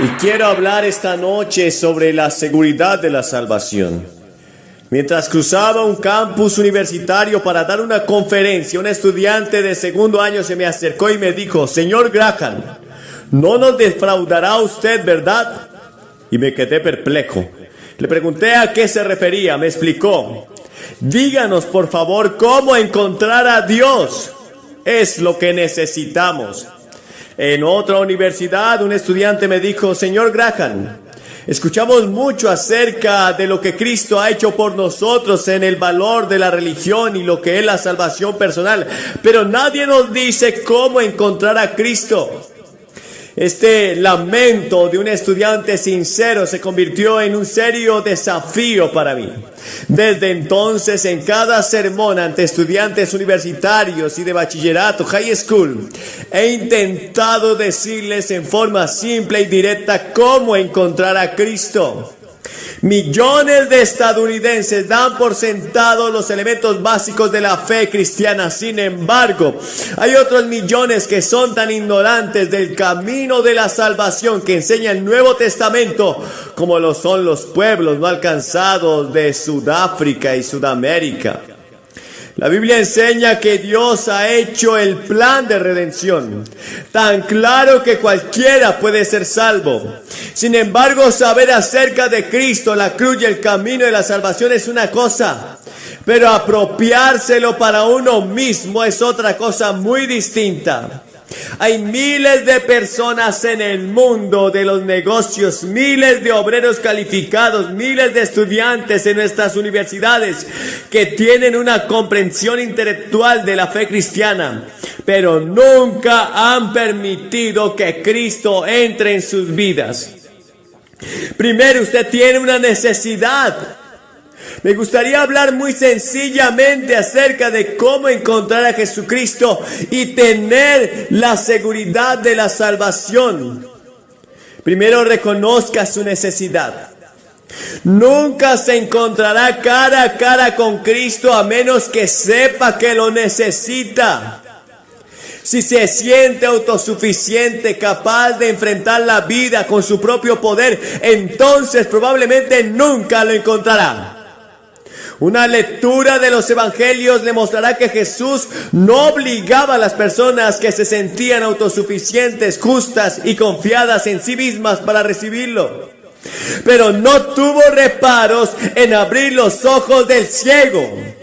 Y quiero hablar esta noche sobre la seguridad de la salvación. Mientras cruzaba un campus universitario para dar una conferencia, un estudiante de segundo año se me acercó y me dijo: Señor Graham, no nos defraudará usted, ¿verdad? Y me quedé perplejo. Le pregunté a qué se refería. Me explicó: díganos por favor cómo encontrar a Dios. Es lo que necesitamos. En otra universidad, un estudiante me dijo: Señor Graham, escuchamos mucho acerca de lo que Cristo ha hecho por nosotros en el valor de la religión y lo que es la salvación personal, pero nadie nos dice cómo encontrar a Cristo. Este lamento de un estudiante sincero se convirtió en un serio desafío para mí. Desde entonces, en cada sermón ante estudiantes universitarios y de bachillerato, high school, he intentado decirles en forma simple y directa cómo encontrar a Cristo. Millones de estadounidenses dan por sentado los elementos básicos de la fe cristiana. Sin embargo, hay otros millones que son tan ignorantes del camino de la salvación que enseña el Nuevo Testamento como lo son los pueblos no alcanzados de Sudáfrica y Sudamérica. La Biblia enseña que Dios ha hecho el plan de redención tan claro que cualquiera puede ser salvo. Sin embargo, saber acerca de Cristo, la cruz y el camino de la salvación es una cosa, pero apropiárselo para uno mismo es otra cosa muy distinta. Hay miles de personas en el mundo de los negocios, miles de obreros calificados, miles de estudiantes en nuestras universidades que tienen una comprensión intelectual de la fe cristiana, pero nunca han permitido que Cristo entre en sus vidas. Primero, usted tiene una necesidad. Me gustaría hablar muy sencillamente acerca de cómo encontrar a Jesucristo y tener la seguridad de la salvación. Primero, reconozca su necesidad. Nunca se encontrará cara a cara con Cristo a menos que sepa que lo necesita. Si se siente autosuficiente, capaz de enfrentar la vida con su propio poder, entonces probablemente nunca lo encontrará. Una lectura de los evangelios le mostrará que Jesús no obligaba a las personas que se sentían autosuficientes, justas y confiadas en sí mismas para recibirlo. Pero no tuvo reparos en abrir los ojos del ciego.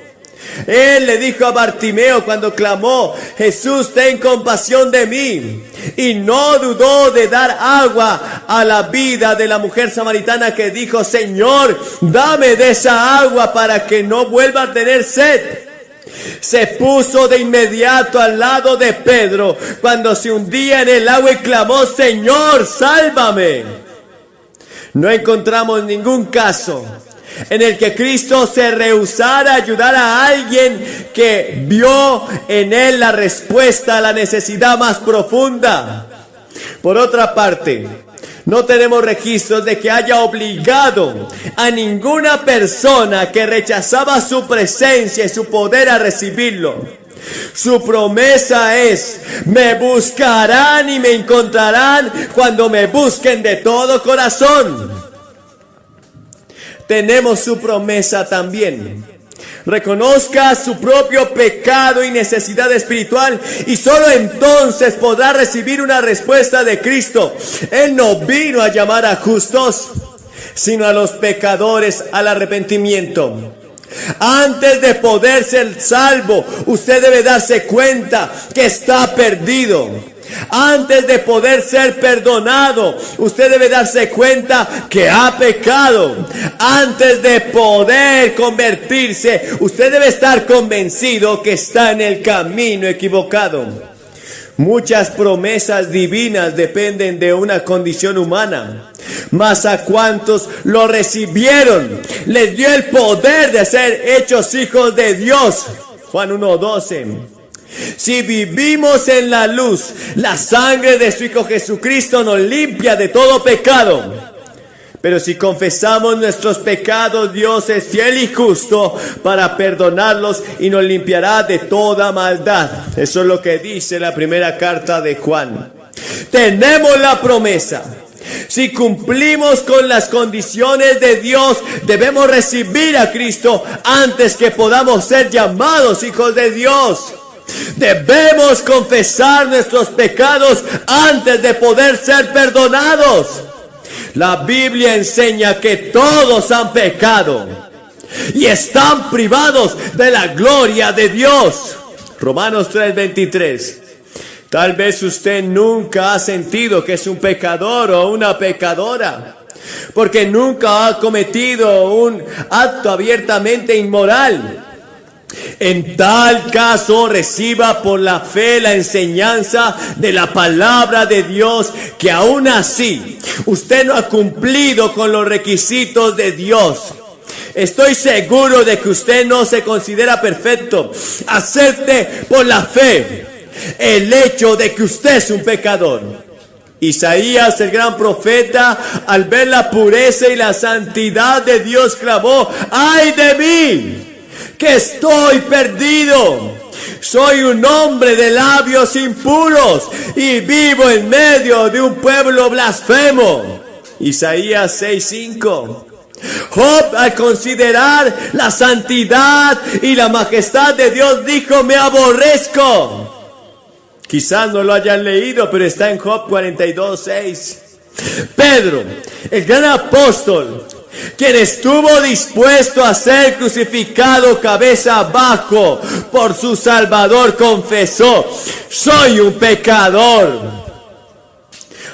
Él le dijo a Bartimeo cuando clamó: Jesús, ten compasión de mí. Y no dudó de dar agua a la vida de la mujer samaritana que dijo: Señor, dame de esa agua para que no vuelva a tener sed. Se puso de inmediato al lado de Pedro cuando se hundía en el agua y clamó: Señor, sálvame. No encontramos ningún caso en el que Cristo se rehusara a ayudar a alguien que vio en él la respuesta a la necesidad más profunda. Por otra parte, no tenemos registros de que haya obligado a ninguna persona que rechazaba su presencia y su poder a recibirlo. Su promesa es: me buscarán y me encontrarán cuando me busquen de todo corazón. Tenemos su promesa también. Reconozca su propio pecado y necesidad espiritual y solo entonces podrá recibir una respuesta de Cristo. Él no vino a llamar a justos, sino a los pecadores al arrepentimiento. Antes de poder ser salvo, usted debe darse cuenta que está perdido. Antes de poder ser perdonado, usted debe darse cuenta que ha pecado. Antes de poder convertirse, usted debe estar convencido que está en el camino equivocado. Muchas promesas divinas dependen de una condición humana. Mas a cuantos lo recibieron, les dio el poder de ser hechos hijos de Dios. Juan 1:12. Si vivimos en la luz, la sangre de su Hijo Jesucristo nos limpia de todo pecado. Pero si confesamos nuestros pecados, Dios es fiel y justo para perdonarlos y nos limpiará de toda maldad. Eso es lo que dice la primera carta de Juan. Tenemos la promesa. Si cumplimos con las condiciones de Dios, debemos recibir a Cristo antes que podamos ser llamados hijos de Dios. Debemos confesar nuestros pecados antes de poder ser perdonados. La Biblia enseña que todos han pecado y están privados de la gloria de Dios. Romanos 3:23. Tal vez usted nunca ha sentido que es un pecador o una pecadora, porque nunca ha cometido un acto abiertamente inmoral. En tal caso, reciba por la fe la enseñanza de la palabra de Dios, que aún así usted no ha cumplido con los requisitos de Dios. Estoy seguro de que usted no se considera perfecto. Acepte por la fe el hecho de que usted es un pecador. Isaías, el gran profeta, al ver la pureza y la santidad de Dios, clamó: ¡ay de mí, que estoy perdido! Soy un hombre de labios impuros y vivo en medio de un pueblo blasfemo. Isaías 6:5. Job, al considerar la santidad y la majestad de Dios, dijo: me aborrezco. Quizás no lo hayan leído, pero está en Job 42:6. Pedro, el gran apóstol, quien estuvo dispuesto a ser crucificado cabeza abajo por su Salvador, confesó: soy un pecador.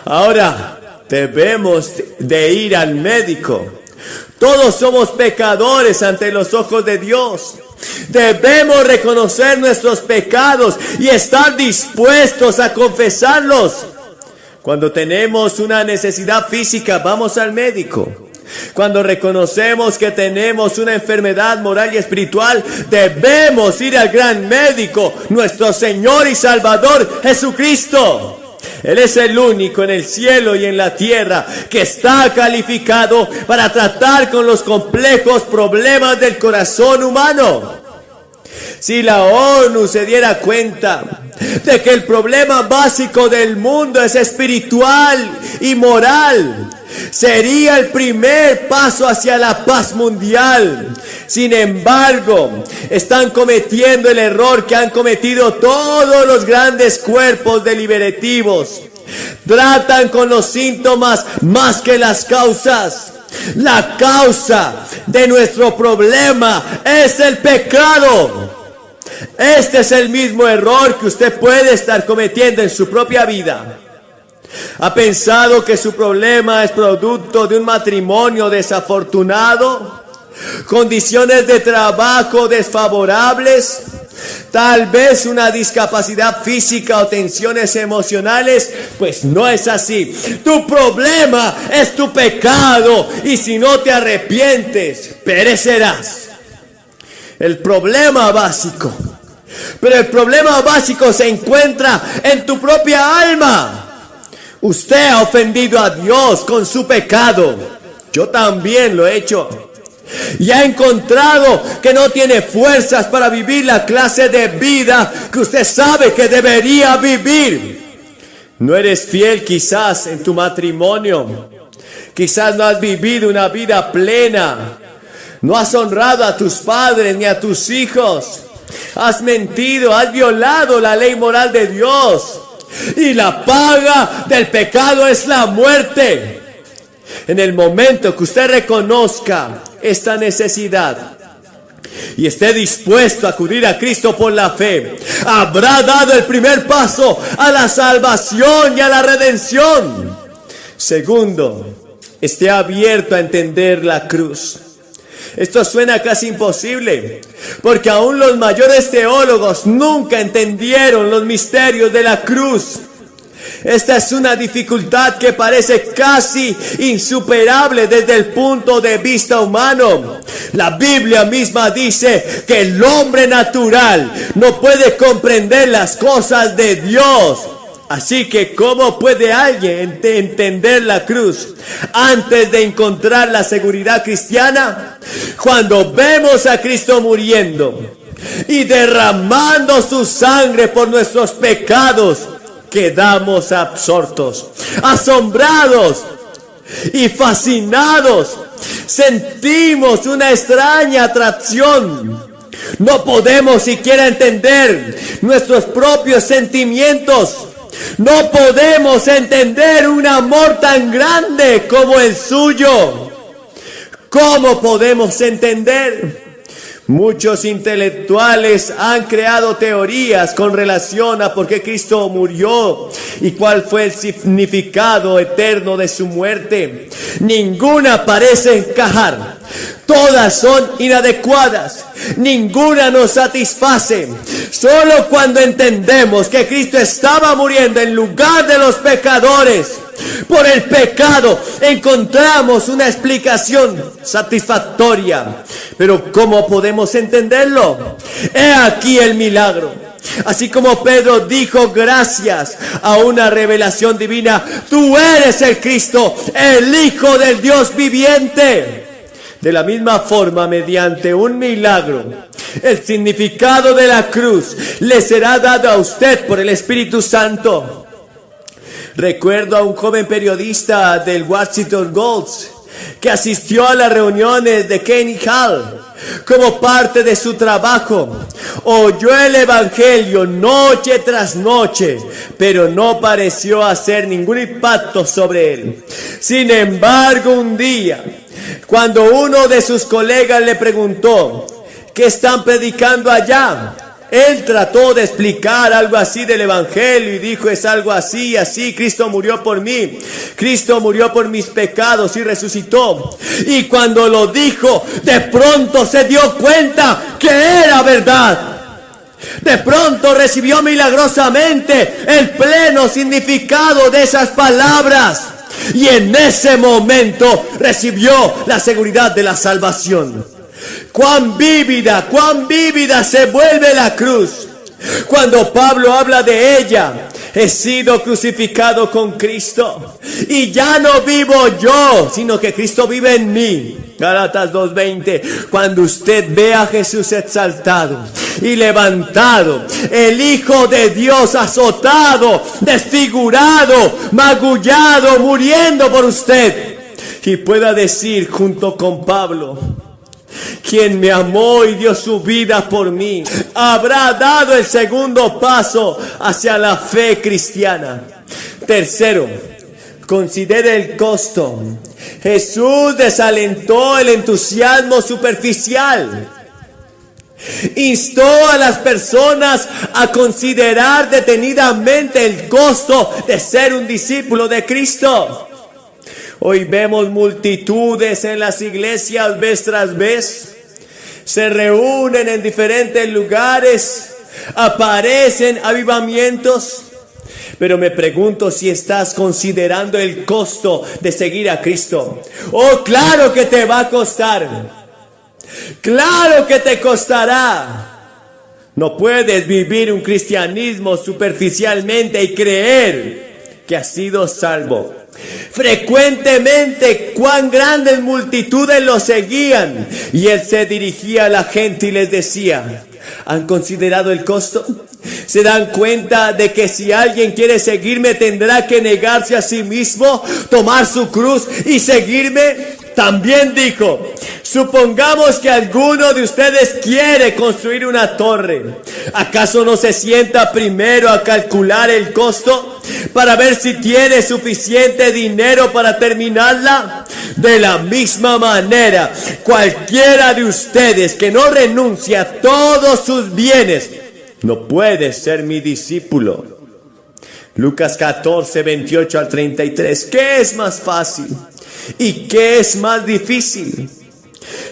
Ahora debemos de ir al médico. Todos somos pecadores ante los ojos de Dios. Debemos reconocer nuestros pecados y estar dispuestos a confesarlos. Cuando tenemos una necesidad física, vamos al médico. Cuando reconocemos que tenemos una enfermedad moral y espiritual, debemos ir al gran médico, nuestro Señor y Salvador Jesucristo. Él es el único en el cielo y en la tierra que está calificado para tratar con los complejos problemas del corazón humano. Si la ONU se diera cuenta de que el problema básico del mundo es espiritual y moral, sería el primer paso hacia la paz mundial. Sin embargo, están cometiendo el error que han cometido todos los grandes cuerpos deliberativos. Tratan con los síntomas más que las causas. La causa de nuestro problema es el pecado. Este es el mismo error que usted puede estar cometiendo en su propia vida. ¿Ha pensado que su problema es producto de un matrimonio desafortunado? ¿Condiciones de trabajo desfavorables? ¿Tal vez una discapacidad física o tensiones emocionales? Pues no es así. Tu problema es tu pecado, y si no te arrepientes, perecerás. El problema básico. Pero el problema básico se encuentra en tu propia alma. Usted ha ofendido a Dios con su pecado. Yo también lo he hecho. Y ha encontrado que no tiene fuerzas para vivir la clase de vida que usted sabe que debería vivir. No eres fiel quizás en tu matrimonio. Quizás no has vivido una vida plena. No has honrado a tus padres ni a tus hijos. Has mentido, has violado la ley moral de Dios. Y la paga del pecado es la muerte. En el momento que usted reconozca esta necesidad y esté dispuesto a acudir a Cristo por la fe, habrá dado el primer paso a la salvación y a la redención. Segundo, esté abierto a entender la cruz. Esto suena casi imposible, porque aún los mayores teólogos nunca entendieron los misterios de la cruz. Esta es una dificultad que parece casi insuperable desde el punto de vista humano. La Biblia misma dice que el hombre natural no puede comprender las cosas de Dios. Así que, ¿cómo puede alguien entender la cruz antes de encontrar la seguridad cristiana? Cuando vemos a Cristo muriendo y derramando su sangre por nuestros pecados, quedamos absortos, asombrados y fascinados. Sentimos una extraña atracción. No podemos siquiera entender nuestros propios sentimientos. No podemos entender un amor tan grande como el suyo. ¿Cómo podemos entender? Muchos intelectuales han creado teorías con relación a por qué Cristo murió y cuál fue el significado eterno de su muerte. Ninguna parece encajar. Todas son inadecuadas. Ninguna nos satisface. Solo cuando entendemos que Cristo estaba muriendo en lugar de los pecadores, por el pecado, encontramos una explicación satisfactoria. Pero ¿cómo podemos entenderlo? He aquí el milagro. Así como Pedro dijo gracias a una revelación divina: tú eres el Cristo, el Hijo del Dios viviente. De la misma forma, mediante un milagro, el significado de la cruz le será dado a usted por el Espíritu Santo. Recuerdo a un joven periodista del Washington Ghost que asistió a las reuniones de Kenny Hall. Como parte de su trabajo, oyó el Evangelio noche tras noche, pero no pareció hacer ningún impacto sobre él. Sin embargo, un día, cuando uno de sus colegas le preguntó: ¿qué están predicando allá?, él trató de explicar algo así del Evangelio y dijo: es algo así, así, Cristo murió por mí, Cristo murió por mis pecados y resucitó. Y cuando lo dijo, de pronto se dio cuenta que era verdad. De pronto recibió milagrosamente el pleno significado de esas palabras. Y en ese momento recibió la seguridad de la salvación. Cuán vívida se vuelve la cruz. Cuando Pablo habla de ella: he sido crucificado con Cristo, y ya no vivo yo, sino que Cristo vive en mí. Gálatas 2:20. Cuando usted ve a Jesús exaltado y levantado, el Hijo de Dios azotado, desfigurado, magullado, muriendo por usted, y pueda decir junto con Pablo: quien me amó y dio su vida por mí, habrá dado el segundo paso hacia la fe cristiana. Tercero, considere el costo. Jesús desalentó el entusiasmo superficial. Instó a las personas a considerar detenidamente el costo de ser un discípulo de Cristo. Hoy vemos multitudes en las iglesias vez tras vez. Se reúnen en diferentes lugares, aparecen avivamientos. Pero me pregunto si estás considerando el costo de seguir a Cristo. Oh, claro que te va a costar. Claro que te costará. No puedes vivir un cristianismo superficialmente y creer que has sido salvo. Frecuentemente, cuán grandes multitudes lo seguían, y él se dirigía a la gente y les decía: ¿han considerado el costo? ¿Se dan cuenta de que si alguien quiere seguirme tendrá que negarse a sí mismo, tomar su cruz y seguirme? También dijo: supongamos que alguno de ustedes quiere construir una torre. ¿Acaso no se sienta primero a calcular el costo para ver si tiene suficiente dinero para terminarla? De la misma manera, cualquiera de ustedes que no renuncie a todos sus bienes no puede ser mi discípulo. Lucas 14, 28 al 33. ¿Qué es más fácil y qué es más difícil?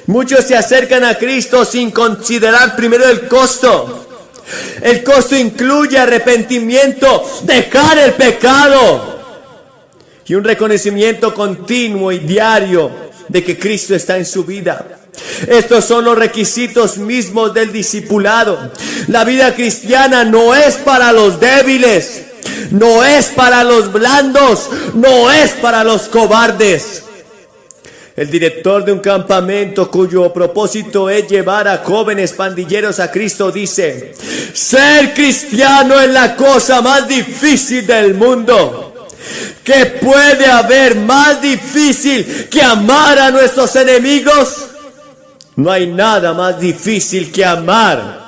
Muchos se acercan a Cristo sin considerar primero el costo. El costo incluye arrepentimiento, dejar el pecado y un reconocimiento continuo y diario de que Cristo está en su vida. Estos son los requisitos mismos del discipulado. La vida cristiana no es para los débiles, no es para los blandos, no es para los cobardes. El director de un campamento cuyo propósito es llevar a jóvenes pandilleros a Cristo dice: ser cristiano es la cosa más difícil del mundo. ¿Qué puede haber más difícil que amar a nuestros enemigos? No hay nada más difícil que amar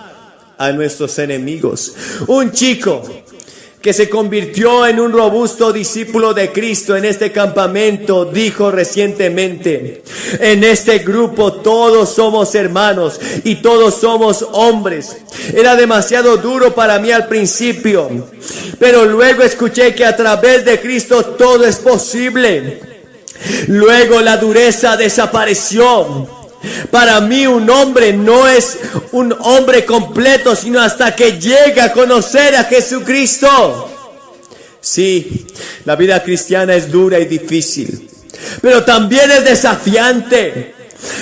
a nuestros enemigos. Un chico que se convirtió en un robusto discípulo de Cristo en este campamento dijo recientemente: en este grupo todos somos hermanos y todos somos hombres. Era demasiado duro para mí al principio, pero luego escuché que a través de Cristo todo es posible. Luego la dureza desapareció. Para mí un hombre no es un hombre completo, sino hasta que llega a conocer a Jesucristo. Sí, la vida cristiana es dura y difícil, pero también es desafiante.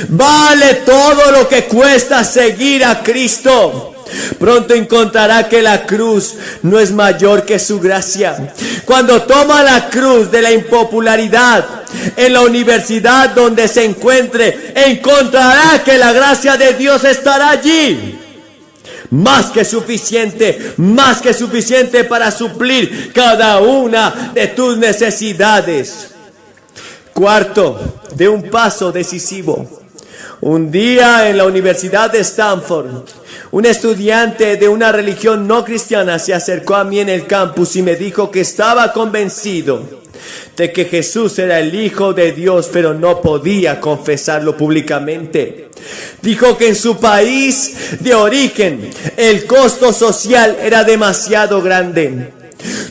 Vale todo lo que cuesta seguir a Cristo. Pronto encontrará que la cruz no es mayor que su gracia. Cuando toma la cruz de la impopularidad en la universidad donde se encuentre, encontrará que la gracia de Dios estará allí. Más que suficiente para suplir cada una de tus necesidades. Cuarto, de un paso decisivo. Un día en la Universidad de Stanford, un estudiante de una religión no cristiana se acercó a mí en el campus y me dijo que estaba convencido de que Jesús era el Hijo de Dios, pero no podía confesarlo públicamente. Dijo que en su país de origen el costo social era demasiado grande.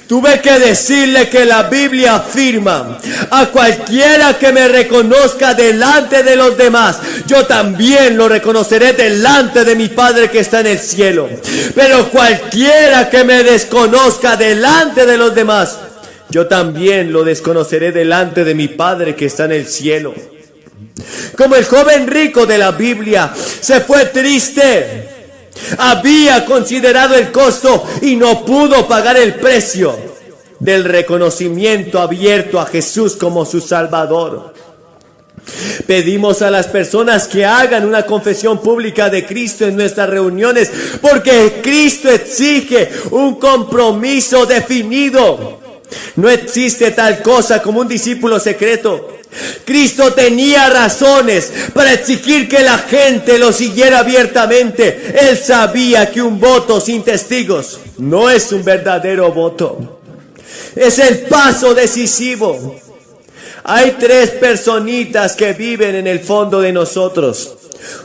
Tuve que decirle que la Biblia afirma: a cualquiera que me reconozca delante de los demás, yo también lo reconoceré delante de mi Padre que está en el cielo. Pero cualquiera que me desconozca delante de los demás, yo también lo desconoceré delante de mi Padre que está en el cielo. Como el joven rico de la Biblia, se fue triste. Había considerado el costo y no pudo pagar el precio del reconocimiento abierto a Jesús como su Salvador. Pedimos a las personas que hagan una confesión pública de Cristo en nuestras reuniones, porque Cristo exige un compromiso definido. No existe tal cosa como un discípulo secreto. Cristo tenía razones para exigir que la gente lo siguiera abiertamente. Él sabía que un voto sin testigos no es un verdadero voto. Es el paso decisivo. Hay tres personitas que viven en el fondo de nosotros.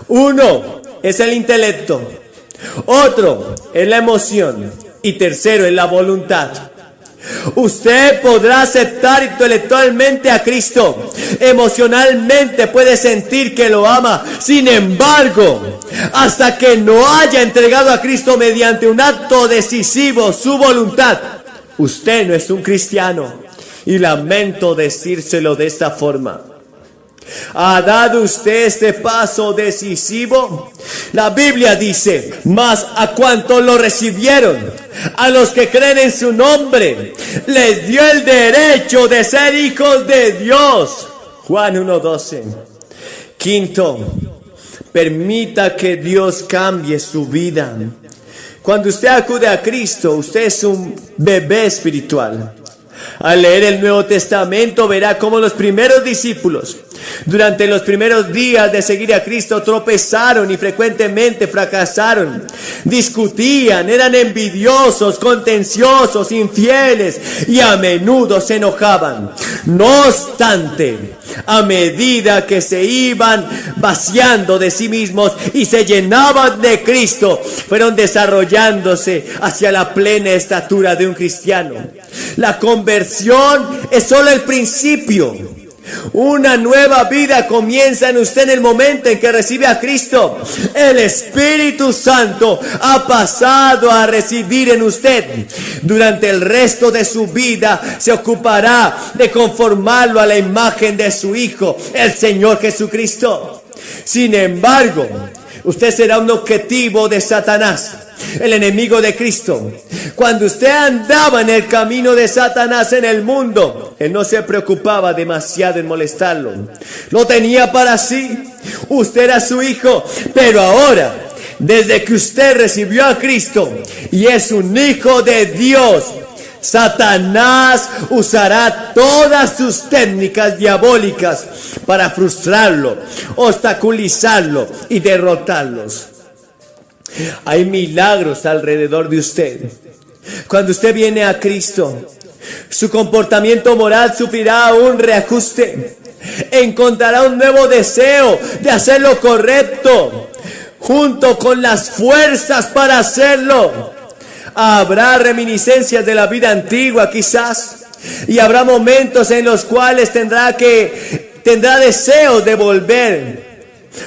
Uno es el intelecto, otro es la emoción y tercero es la voluntad. Usted podrá aceptar intelectualmente a Cristo, emocionalmente puede sentir que lo ama. Sin embargo, hasta que no haya entregado a Cristo mediante un acto decisivo su voluntad, usted no es un cristiano. Y lamento decírselo de esta forma. ¿Ha dado usted este paso decisivo? La Biblia dice: mas a cuantos lo recibieron, a los que creen en su nombre, les dio el derecho de ser hijos de Dios. Juan 1:12. Quinto, permita que Dios cambie su vida. Cuando usted acude a Cristo, usted es un bebé espiritual. Al leer el Nuevo Testamento verá cómo los primeros discípulos, durante los primeros días de seguir a Cristo, tropezaron y frecuentemente fracasaron. Discutían, eran envidiosos, contenciosos, infieles y a menudo se enojaban. No obstante, a medida que se iban vaciando de sí mismos y se llenaban de Cristo, fueron desarrollándose hacia la plena estatura de un cristiano. La conversión es solo el principio. Una nueva vida comienza en usted en el momento en que recibe a Cristo. El Espíritu Santo ha pasado a residir en usted. Durante el resto de su vida se ocupará de conformarlo a la imagen de su Hijo, el Señor Jesucristo. Sin embargo, usted será un objetivo de Satanás, el enemigo de Cristo. Cuando usted andaba en el camino de Satanás en el mundo, él no se preocupaba demasiado en molestarlo. Lo tenía para sí. Usted era su hijo. Pero ahora, desde que usted recibió a Cristo y es un hijo de Dios, Satanás usará todas sus técnicas diabólicas para frustrarlo, obstaculizarlo y derrotarlos. Hay milagros alrededor de usted. Cuando usted viene a Cristo, su comportamiento moral sufrirá un reajuste. Encontrará un nuevo deseo de hacer lo correcto, junto con las fuerzas para hacerlo. Habrá reminiscencias de la vida antigua quizás, y habrá momentos en los cuales tendrá deseo de volver,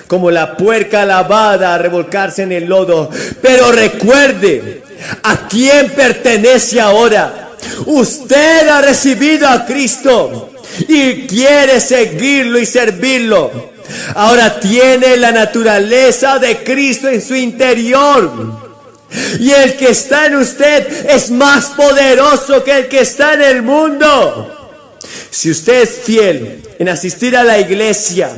como la puerca lavada a revolcarse en el lodo. Pero recuerde a quién pertenece ahora. Usted ha recibido a Cristo y quiere seguirlo y servirlo. Ahora tiene la naturaleza de Cristo en su interior. Y el que está en usted es más poderoso que el que está en el mundo. Si usted es fiel en asistir a la iglesia,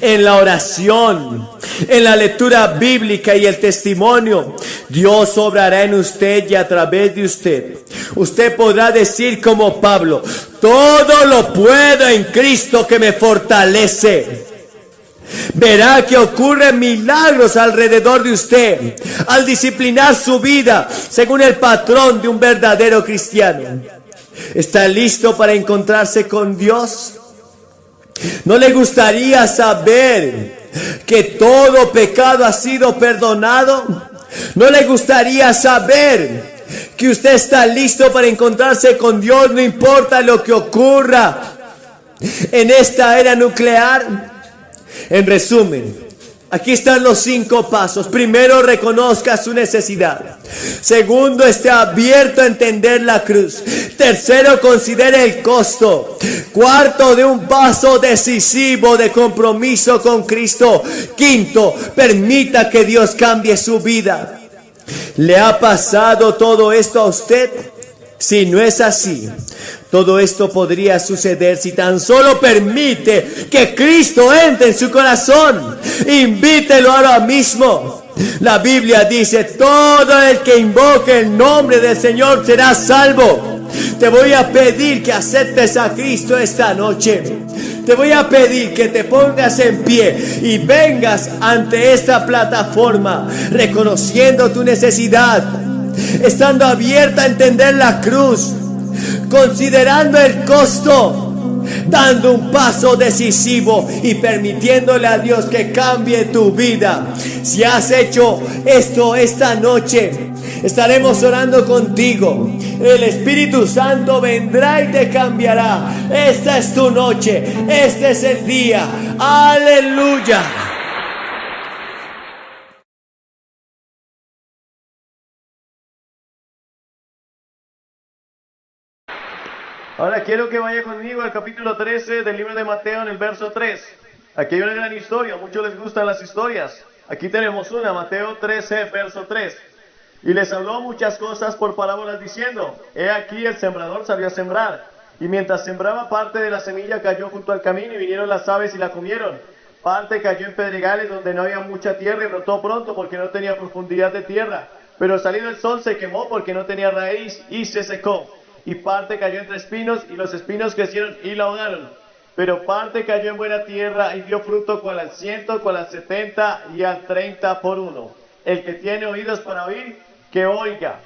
en la oración, en la lectura bíblica y el testimonio, Dios obrará en usted y a través de usted. Usted podrá decir como Pablo: todo lo puedo en Cristo que me fortalece. Verá que ocurren milagros alrededor de usted al disciplinar su vida según el patrón de un verdadero cristiano. ¿Está listo para encontrarse con Dios? ¿No le gustaría saber que todo pecado ha sido perdonado? ¿No le gustaría saber que usted está listo para encontrarse con Dios, no importa lo que ocurra en esta era nuclear? En resumen, aquí están los 5 pasos. Primero, reconozca su necesidad. Segundo, esté abierto a entender la cruz. Tercero, considere el costo. Cuarto, de un paso decisivo de compromiso con Cristo. Quinto, permita que Dios cambie su vida. ¿Le ha pasado todo esto a usted? Si no es así, todo esto podría suceder si tan solo permite que Cristo entre en su corazón. Invítelo ahora mismo. La Biblia dice: todo el que invoque el nombre del Señor será salvo. Te voy a pedir que aceptes a Cristo esta noche. Te voy a pedir que te pongas en pie y vengas ante esta plataforma reconociendo tu necesidad, estando abierta a entender la cruz, considerando el costo, dando un paso decisivo y permitiéndole a Dios que cambie tu vida. Si has hecho esto esta noche, estaremos orando contigo. El Espíritu Santo vendrá y te cambiará. Esta es tu noche, este es el día. Aleluya. Ahora quiero que vaya conmigo al capítulo 13 del libro de Mateo, en el verso 3. Aquí hay una gran historia, a muchos les gustan las historias. Aquí tenemos una, Mateo 13, verso 3. Y les habló muchas cosas por parábolas diciendo: he aquí el sembrador salió a sembrar. Y mientras sembraba, parte de la semilla cayó junto al camino, y vinieron las aves y la comieron. Parte cayó en pedregales donde no había mucha tierra, y brotó pronto porque no tenía profundidad de tierra. Pero salido el sol se quemó porque no tenía raíz y se secó. Y parte cayó entre espinos, y los espinos crecieron y la ahogaron. Pero parte cayó en buena tierra y dio fruto, cual al 100, cual al 70 y al 30 por uno. El que tiene oídos para oír, que oiga.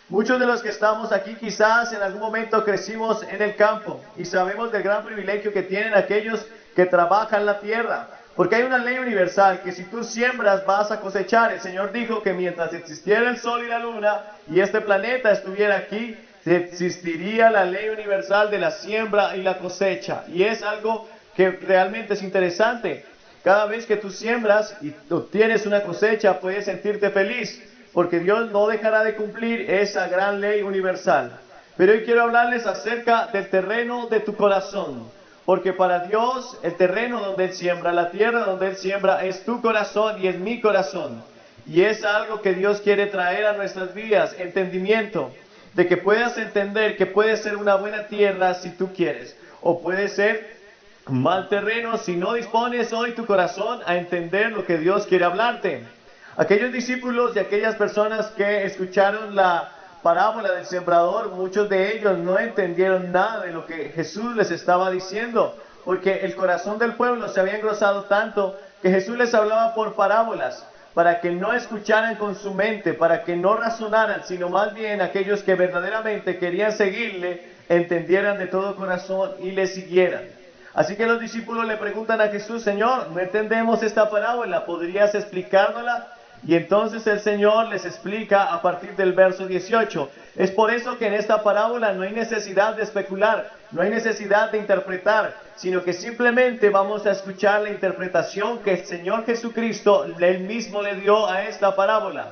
Muchos de los que estamos aquí quizás en algún momento crecimos en el campo y sabemos del gran privilegio que tienen aquellos que trabajan la tierra. Porque hay una ley universal que si tú siembras vas a cosechar. El Señor dijo que mientras existiera el sol y la luna y este planeta estuviera aquí, existiría la ley universal de la siembra y la cosecha. Y es algo que realmente es interesante. Cada vez que tú siembras y obtienes una cosecha, puedes sentirte feliz, porque Dios no dejará de cumplir esa gran ley universal. Pero hoy quiero hablarles acerca del terreno de tu corazón, porque para Dios el terreno donde Él siembra, la tierra donde Él siembra, es tu corazón y es mi corazón. Y es algo que Dios quiere traer a nuestras vidas, entendimiento, de que puedas entender que puede ser una buena tierra si tú quieres, o puede ser mal terreno si no dispones hoy tu corazón a entender lo que Dios quiere hablarte. Aquellos discípulos y aquellas personas que escucharon la parábola del sembrador, muchos de ellos no entendieron nada de lo que Jesús les estaba diciendo, porque el corazón del pueblo se había engrosado tanto que Jesús les hablaba por parábolas, para que no escucharan con su mente, para que no razonaran, sino más bien aquellos que verdaderamente querían seguirle, entendieran de todo corazón y le siguieran. Así que los discípulos le preguntan a Jesús: Señor, no entendemos esta parábola, ¿podrías explicárnosla? Y entonces el Señor les explica a partir del verso 18. Es por eso que en esta parábola no hay necesidad de especular, no hay necesidad de interpretar, sino que simplemente vamos a escuchar la interpretación que el Señor Jesucristo Él mismo le dio a esta parábola.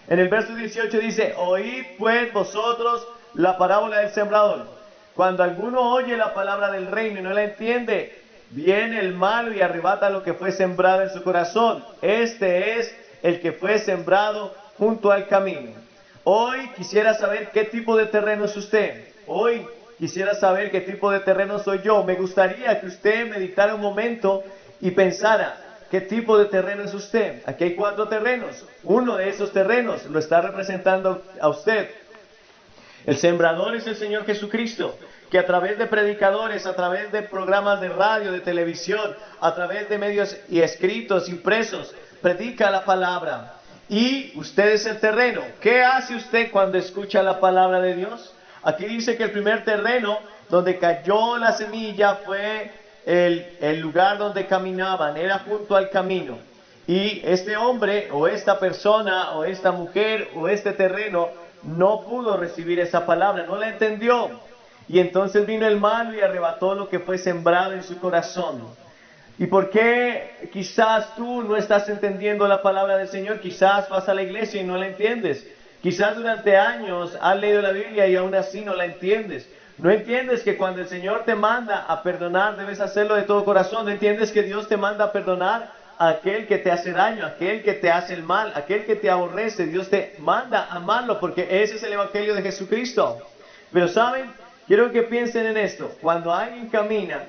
En el verso 18 dice: oíd pues vosotros la parábola del sembrador. Cuando alguno oye la palabra del reino y no la entiende, viene el malo y arrebata lo que fue sembrado en su corazón. Este es el que fue sembrado junto al camino. Hoy quisiera saber qué tipo de terreno es usted. Hoy quisiera saber qué tipo de terreno soy yo. Me gustaría que usted meditara un momento y pensara qué tipo de terreno es usted. Aquí hay 4 terrenos. Uno de esos terrenos lo está representando a usted. El sembrador es el Señor Jesucristo, que a través de predicadores, a través de programas de radio, de televisión, a través de medios y escritos, impresos, predica la palabra. Y usted es el terreno. ¿Qué hace usted cuando escucha la palabra de Dios? Aquí dice que el primer terreno donde cayó la semilla fue el lugar donde caminaban, era junto al camino. Y este hombre o esta persona o esta mujer o este terreno no pudo recibir esa palabra, no la entendió. Y entonces vino el malo y arrebató lo que fue sembrado en su corazón. ¿Y por qué quizás tú no estás entendiendo la palabra del Señor? Quizás vas a la iglesia y no la entiendes. Quizás durante años has leído la Biblia y aún así no la entiendes. No entiendes que cuando el Señor te manda a perdonar debes hacerlo de todo corazón. No entiendes que Dios te manda a perdonar a aquel que te hace daño, a aquel que te hace el mal, a aquel que te aborrece. Dios te manda a amarlo porque ese es el evangelio de Jesucristo. Pero ¿saben? Quiero que piensen en esto. Cuando alguien camina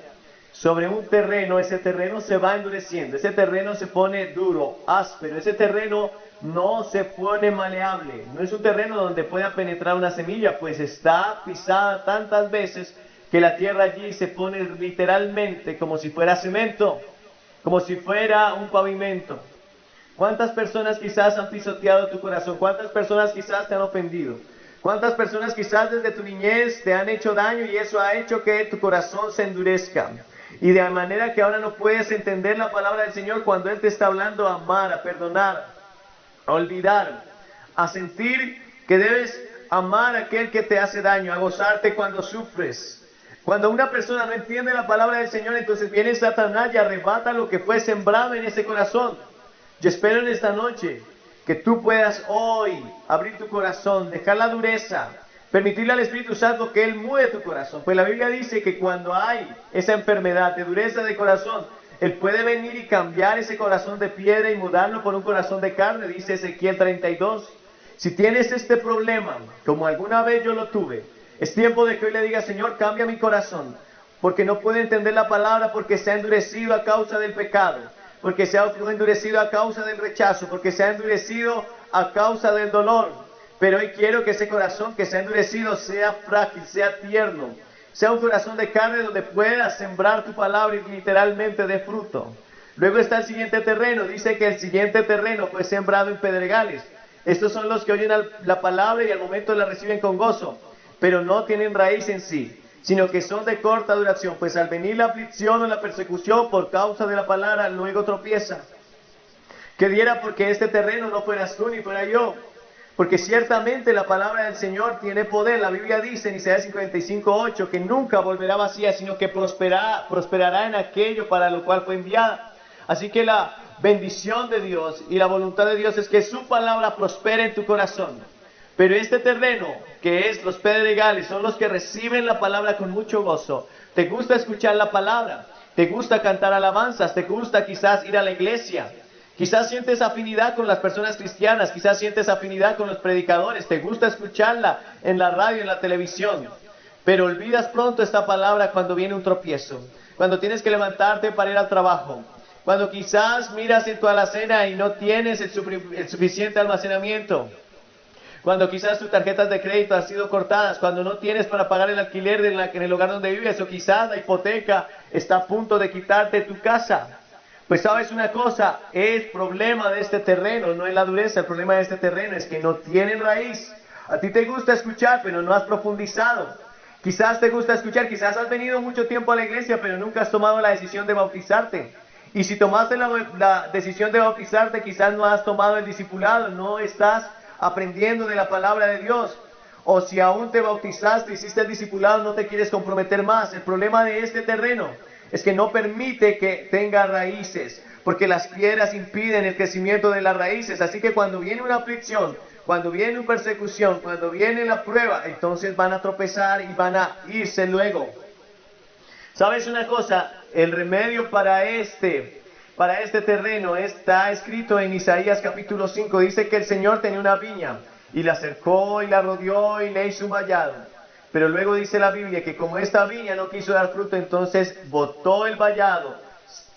sobre un terreno, ese terreno se va endureciendo, ese terreno se pone duro, áspero, ese terreno no se pone maleable, no es un terreno donde pueda penetrar una semilla, pues está pisada tantas veces que la tierra allí se pone literalmente como si fuera cemento, como si fuera un pavimento. ¿Cuántas personas quizás han pisoteado tu corazón? ¿Cuántas personas quizás te han ofendido? ¿Cuántas personas quizás desde tu niñez te han hecho daño y eso ha hecho que tu corazón se endurezca? Y de manera que ahora no puedes entender la palabra del Señor cuando Él te está hablando a amar, a perdonar, a olvidar, a sentir que debes amar a aquel que te hace daño, a gozarte cuando sufres. Cuando una persona no entiende la palabra del Señor, entonces viene Satanás y arrebata lo que fue sembrado en ese corazón. Yo espero en esta noche que tú puedas hoy abrir tu corazón, dejar la dureza, permitirle al Espíritu Santo que Él mueva tu corazón. Pues la Biblia dice que cuando hay esa enfermedad de dureza de corazón, Él puede venir y cambiar ese corazón de piedra y mudarlo por un corazón de carne, dice Ezequiel 32. Si tienes este problema, como alguna vez yo lo tuve, es tiempo de que hoy le digas: Señor, cambia mi corazón, porque no puedo entender la palabra, porque se ha endurecido a causa del pecado, porque se ha endurecido a causa del rechazo, porque se ha endurecido a causa del dolor. Pero hoy quiero que ese corazón que se ha endurecido sea frágil, sea tierno, sea un corazón de carne donde puedas sembrar tu palabra y literalmente dé fruto. Luego está el siguiente terreno. Dice que el siguiente terreno fue sembrado en pedregales. Estos son los que oyen la palabra y al momento la reciben con gozo, pero no tienen raíz en sí, sino que son de corta duración, pues al venir la aflicción o la persecución por causa de la palabra, luego tropiezan. Que diera porque este terreno no fueras tú ni fuera yo, porque ciertamente la palabra del Señor tiene poder. La Biblia dice en Isaías 55:8 que nunca volverá vacía, sino que prosperará en aquello para lo cual fue enviada. Así que la bendición de Dios y la voluntad de Dios es que su palabra prospere en tu corazón. Pero este terreno, que es los pedregales, son los que reciben la palabra con mucho gozo. ¿Te gusta escuchar la palabra? ¿Te gusta cantar alabanzas? ¿Te gusta quizás ir a la iglesia? Quizás sientes afinidad con las personas cristianas, quizás sientes afinidad con los predicadores, te gusta escucharla en la radio, en la televisión, pero olvidas pronto esta palabra cuando viene un tropiezo, cuando tienes que levantarte para ir al trabajo, cuando quizás miras en tu alacena y no tienes el suficiente almacenamiento, Cuando quizás tus tarjetas de crédito han sido cortadas, cuando no tienes para pagar el alquiler en el hogar donde vives, o quizás la hipoteca está a punto de quitarte tu casa. Pues sabes una cosa, el problema de este terreno no es la dureza, el problema de este terreno es que no tienen raíz. A ti te gusta escuchar, pero no has profundizado. Quizás te gusta escuchar, quizás has venido mucho tiempo a la iglesia, pero nunca has tomado la decisión de bautizarte. Y si tomaste la decisión de bautizarte, quizás no has tomado el discipulado, no estás aprendiendo de la palabra de Dios. O si aún te bautizaste, hiciste el discipulado, no te quieres comprometer más. El problema de este terreno es que no permite que tenga raíces, porque las piedras impiden el crecimiento de las raíces. Así que cuando viene una aflicción, cuando viene una persecución, cuando viene la prueba, entonces van a tropezar y van a irse luego. ¿Sabes una cosa? El remedio para este terreno está escrito en Isaías capítulo 5. Dice que el Señor tenía una viña y la cercó y la rodeó y le hizo un vallado. Pero luego dice la Biblia que como esta viña no quiso dar fruto, entonces botó el vallado,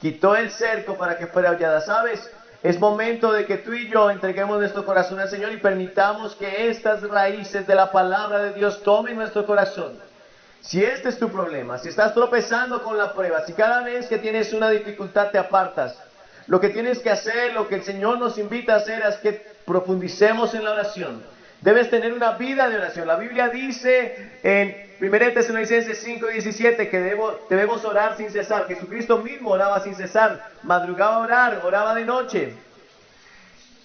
quitó el cerco para que fuera hollada. ¿Sabes? Es momento de que tú y yo entreguemos nuestro corazón al Señor y permitamos que estas raíces de la palabra de Dios tomen nuestro corazón. Si este es tu problema, si estás tropezando con la prueba, si cada vez que tienes una dificultad te apartas, lo que tienes que hacer, lo que el Señor nos invita a hacer es que profundicemos en la oración. Debes tener una vida de oración. La Biblia dice en 1 Tesalonicenses 5:17 que debemos orar sin cesar. Jesucristo mismo oraba sin cesar, madrugaba a orar, oraba de noche.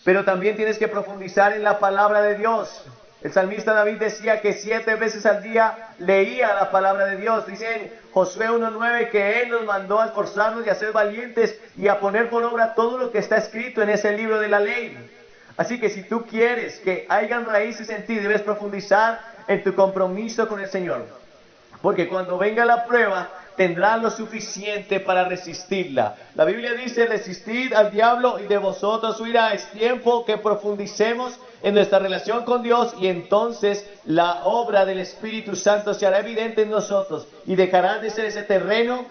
Pero también tienes que profundizar en la palabra de Dios. El salmista David decía que 7 veces al día leía la palabra de Dios. Dice en Josué 1:9 que Él nos mandó a esforzarnos y a ser valientes y a poner por obra todo lo que está escrito en ese libro de la ley. Así que si tú quieres que hayan raíces en ti, debes profundizar en tu compromiso con el Señor. Porque cuando venga la prueba, tendrás lo suficiente para resistirla. La Biblia dice, resistid al diablo y de vosotros huirá. Es tiempo que profundicemos en nuestra relación con Dios y entonces la obra del Espíritu Santo se hará evidente en nosotros y dejará de ser ese terreno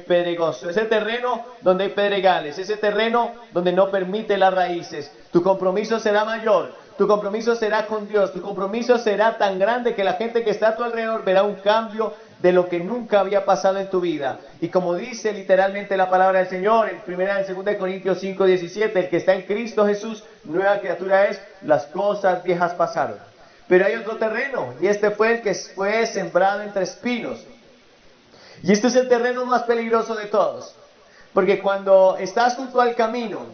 pedregoso, ese terreno donde hay pedregales, ese terreno donde no permite las raíces. Tu compromiso será mayor, tu compromiso será con Dios, tu compromiso será tan grande que la gente que está a tu alrededor verá un cambio de lo que nunca había pasado en tu vida. Y como dice literalmente la palabra del Señor en 2 Corintios 5:17, el que está en Cristo Jesús, nueva criatura es, las cosas viejas pasaron. Pero hay otro terreno, y este fue el que fue sembrado entre espinos. Y este es el terreno más peligroso de todos, porque cuando estás junto al camino,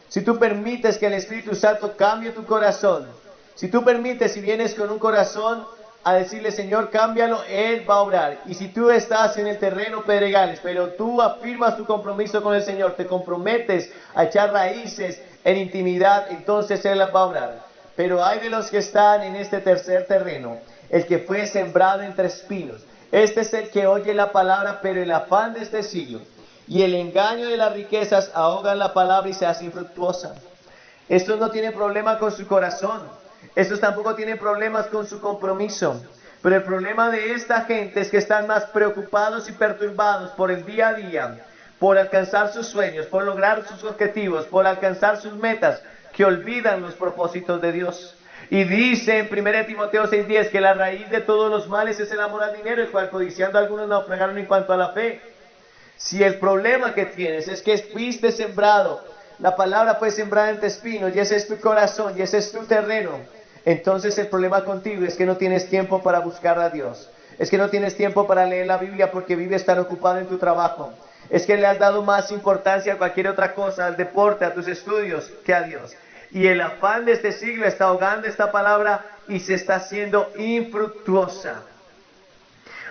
si tú permites que el Espíritu Santo cambie tu corazón, si tú permites, si vienes con un corazón a decirle, Señor, cámbialo, Él va a obrar. Y si tú estás en el terreno pedregales, pero tú afirmas tu compromiso con el Señor, te comprometes a echar raíces en intimidad, entonces Él las va a obrar. Pero hay de los que están en este tercer terreno, el que fue sembrado entre espinos. Este es el que oye la palabra, pero el afán de este siglo y el engaño de las riquezas ahogan la palabra y se hace infructuosa. Estos no tienen problema con su corazón. Estos tampoco tienen problemas con su compromiso. Pero el problema de esta gente es que están más preocupados y perturbados por el día a día, por alcanzar sus sueños, por lograr sus objetivos, por alcanzar sus metas, que olvidan los propósitos de Dios. Y dice en 1 Timoteo 6:10 que la raíz de todos los males es el amor al dinero, el cual codiciando algunos naufragaron en cuanto a la fe. Si el problema que tienes es que fuiste sembrado, la palabra fue sembrada entre espinos y ese es tu corazón y ese es tu terreno, entonces el problema contigo es que no tienes tiempo para buscar a Dios. Es que no tienes tiempo para leer la Biblia porque vives tan ocupado en tu trabajo. Es que le has dado más importancia a cualquier otra cosa, al deporte, a tus estudios, que a Dios. Y el afán de este siglo está ahogando esta palabra y se está haciendo infructuosa.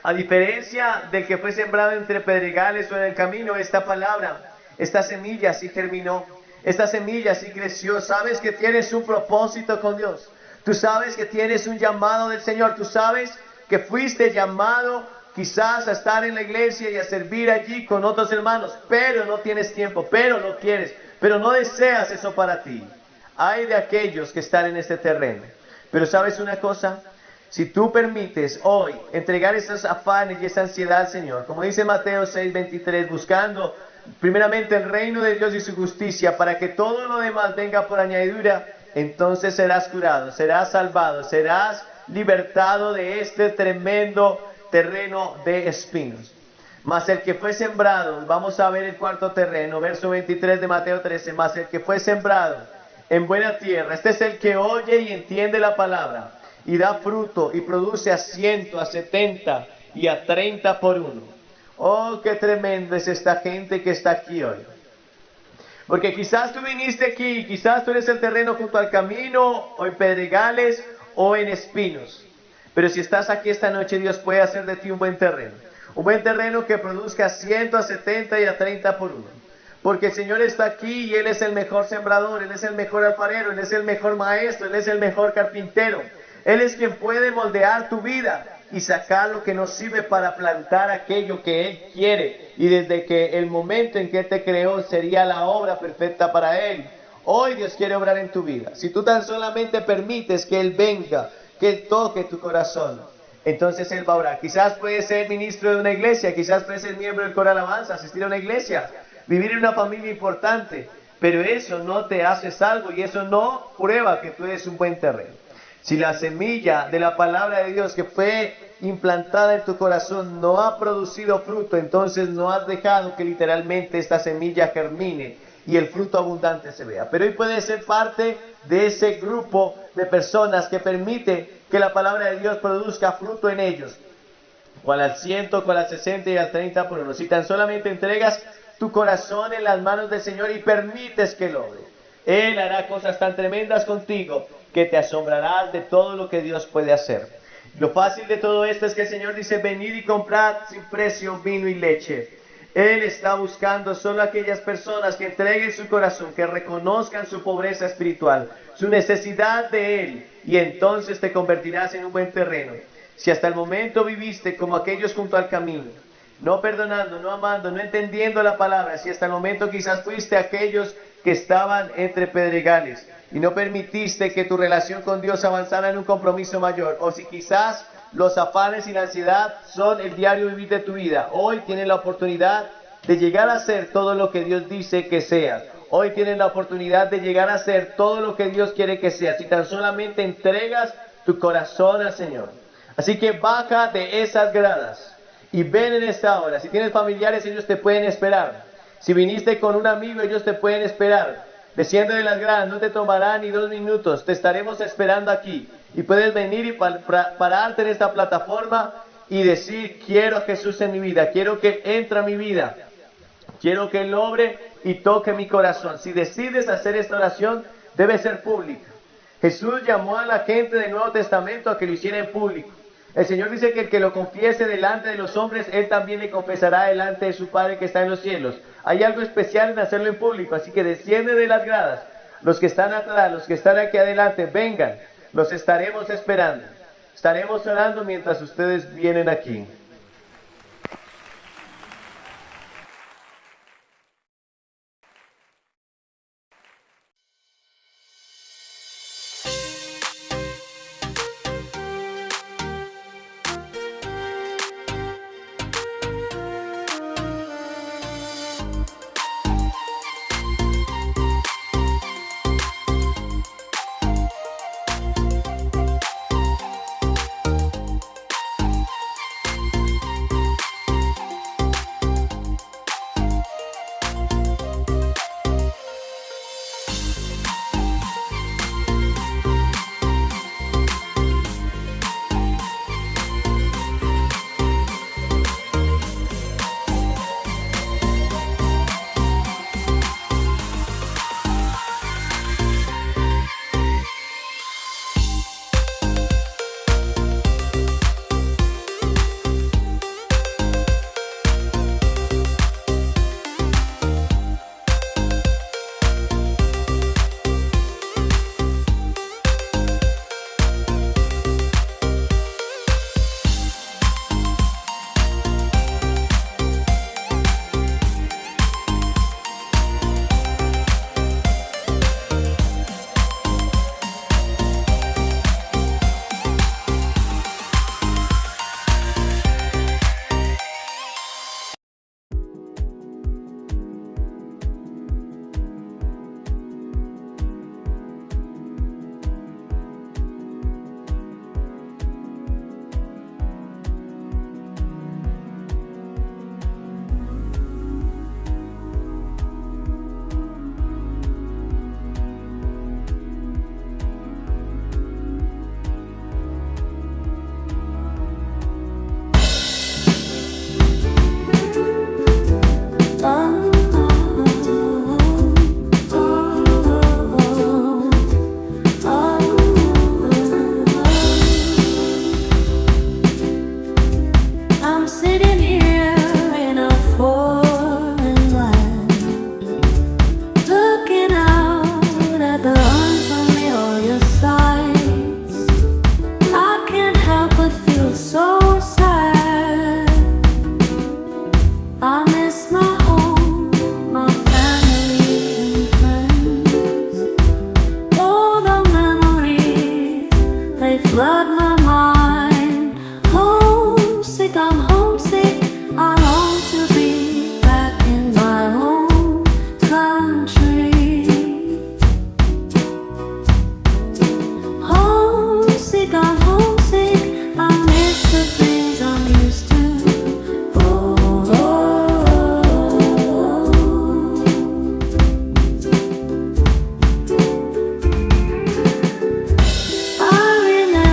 A diferencia del que fue sembrado entre pedregales o en el camino, esta palabra, esta semilla sí germinó, esta semilla sí creció. Sabes que tienes un propósito con Dios. Tú sabes que tienes un llamado del Señor. Tú sabes que fuiste llamado quizás a estar en la iglesia y a servir allí con otros hermanos, pero no tienes tiempo, pero no quieres, pero no deseas eso para ti. Hay de aquellos que están en este terreno. Pero ¿sabes una cosa? Si tú permites hoy entregar esos afanes y esa ansiedad al Señor, como dice Mateo 6:23, buscando primeramente el reino de Dios y su justicia, para que todo lo demás venga por añadidura, entonces serás curado, serás salvado, serás libertado de este tremendo terreno de espinos. Mas el que fue sembrado, vamos a ver el cuarto terreno, verso 23 de Mateo 13, mas el que fue sembrado en buena tierra, este es el que oye y entiende la palabra, y da fruto, y produce a 100, a 70 y a 30 por uno. Oh, qué tremendo es esta gente que está aquí hoy. Porque quizás tú viniste aquí, quizás tú eres el terreno junto al camino, o en pedregales, o en espinos. Pero si estás aquí esta noche, Dios puede hacer de ti un buen terreno. Un buen terreno que produzca 100, a 70 y a 30 por uno. Porque el Señor está aquí y Él es el mejor sembrador, Él es el mejor alfarero, Él es el mejor maestro, Él es el mejor carpintero. Él es quien puede moldear tu vida y sacar lo que nos sirve para plantar aquello que Él quiere. Y desde que el momento en que Él te creó sería la obra perfecta para Él. Hoy Dios quiere obrar en tu vida. Si tú tan solamente permites que Él venga, que Él toque tu corazón, entonces Él va a obrar. Quizás puedes ser ministro de una iglesia, quizás puedes ser miembro del coro de alabanza, asistir a una iglesia, vivir en una familia importante, pero eso no te hace salvo y eso no prueba que tú eres un buen terreno. Si la semilla de la palabra de Dios que fue implantada en tu corazón no ha producido fruto, entonces no has dejado que literalmente esta semilla germine y el fruto abundante se vea. Pero hoy puedes ser parte de ese grupo de personas que permite que la palabra de Dios produzca fruto en ellos. Cual al 100, cual al 60 y al 30 por uno. Si tan solamente entregas tu corazón en las manos del Señor y permites que lo obre, Él hará cosas tan tremendas contigo que te asombrarás de todo lo que Dios puede hacer. Lo fácil de todo esto es que el Señor dice: venid y comprad sin precio vino y leche. Él está buscando solo aquellas personas que entreguen su corazón, que reconozcan su pobreza espiritual, su necesidad de Él, y entonces te convertirás en un buen terreno. Si hasta el momento viviste como aquellos junto al camino, no perdonando, no amando, no entendiendo la palabra, si hasta el momento quizás fuiste aquellos que estaban entre pedregales y no permitiste que tu relación con Dios avanzara en un compromiso mayor, o si quizás los afanes y la ansiedad son el diario vivir de tu vida, hoy tienes la oportunidad de llegar a ser todo lo que Dios dice que seas. Hoy tienes la oportunidad de llegar a ser todo lo que Dios quiere que seas, si tan solamente entregas tu corazón al Señor. Así que baja de esas gradas y ven en esta hora. Si tienes familiares, ellos te pueden esperar. Si viniste con un amigo, ellos te pueden esperar. Desciende de las gradas, no te tomará ni 2 minutos, te estaremos esperando aquí. Y puedes venir y pararte en esta plataforma y decir: quiero a Jesús en mi vida, quiero que entre a mi vida, quiero que Él obre y toque mi corazón. Si decides hacer esta oración, debe ser pública. Jesús llamó a la gente del Nuevo Testamento a que lo hiciera en público. El Señor dice que el que lo confiese delante de los hombres, Él también le confesará delante de su Padre que está en los cielos. Hay algo especial en hacerlo en público, así que desciende de las gradas. Los que están atrás, los que están aquí adelante, vengan. Los estaremos esperando. Estaremos orando mientras ustedes vienen aquí.